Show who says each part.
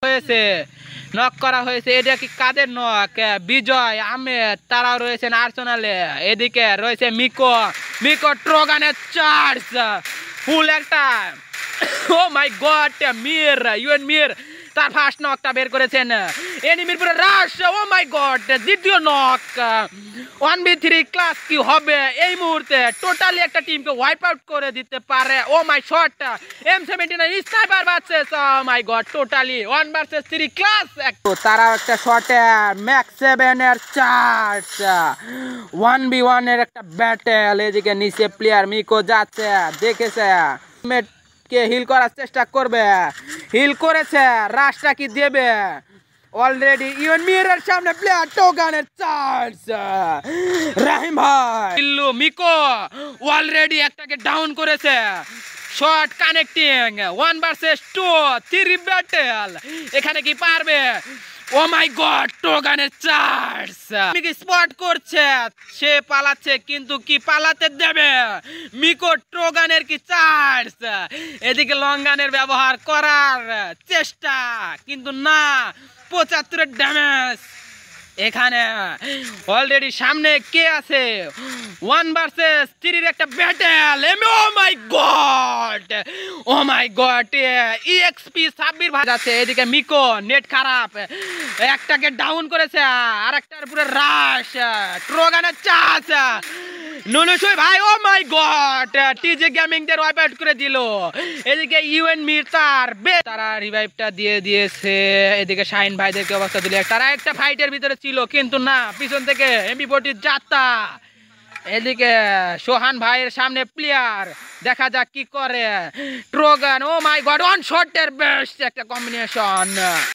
Speaker 1: হয়েছে, নক করা হয়েছে। এটা কি কাদের নক? বিজয় আহমেদ, তারাও রয়েছেন আর্সেনালে। এদিকে রয়েছে মিকো, মিকো ট্রোগানের চার্জ, ফুল একটা। ও মাই গড, মির, ইউএন মির তার ফার্স্ট নকটা বের করেছেন। এনিমির পুরো রাশ, ও মাই গড, দ্বিতীয় নক। 1v3 ক্লাস কি হবে এই মুহূর্তে? টোটালি একটা টিমকে ওয়াইপ আউট করে দিতে পারে। ও মাই শট, M79 স্নাইপার ভার্সেস, ও মাই গড, টোটালি 1 ভার্সেস 3 ক্লাস। তারা একটা শটে ম্যাক্স 7 এর চার্জ, 1v1 এর একটা ব্যাটেল। এদিকে নিচে প্লেয়ার মিকো যাচ্ছে, দেখেছে কে হিল করার চেষ্টা করবে, হিল করেছে, রাশটা কি দেবে? অলরেডি ইউএন মিরের সামনে প্লেয়ার টোগানের চার্জ, রাহিম ভাই ইল্লু মিকো অলরেডি একটাকে ডাউন করেছে। Shot connecting, 1 versus 2, 3 battle. এখানে কি পারবে? ও মাই গড, টোগানের চার্জ মিকি স্পট করছে, সে পালাচ্ছে কিন্তু কি পালাতে দেবে? মিকো ট্রোগানের কি চার্জ? এদিকে লঙ্গানের ব্যবহার করার চেষ্টা কিন্তু না, 75 ড্যামেজ। এখানে অলরেডি সামনে কে আছে? 1 ভার্সেস 3 একটা ব্যাটেল। ও মাই গড, ও মাই গড, ইএক্সপি সাব্বির ভাই আছে। এদিকে মিকো নেট খারাপ, একটাকে ডাউন করেছে, আর একটার পুরো রাশ, ট্রোগানের চার্জ। নুনুসুই ভাই, ও মাই গড, টিজে গেমিং দের ওয়াইপ আউট করে দিল। এদিকে ইউএন মির তারা রিভাইভটা দিয়ে দিয়েছে। এদিকে শাহিন ভাইদেরকে অবস্থা দিল, তারা একটা ফাইটের ভিতরে ছিল কিন্তু না, পিছন থেকে MP40 যাত্রা। এদিকে সোহান ভাইয়ের সামনে প্লেয়ার, দেখা যাক কি করে ট্রোগান। ও মাই গড, ওয়ান শটের বেস্ট একটা কম্বিনেশন।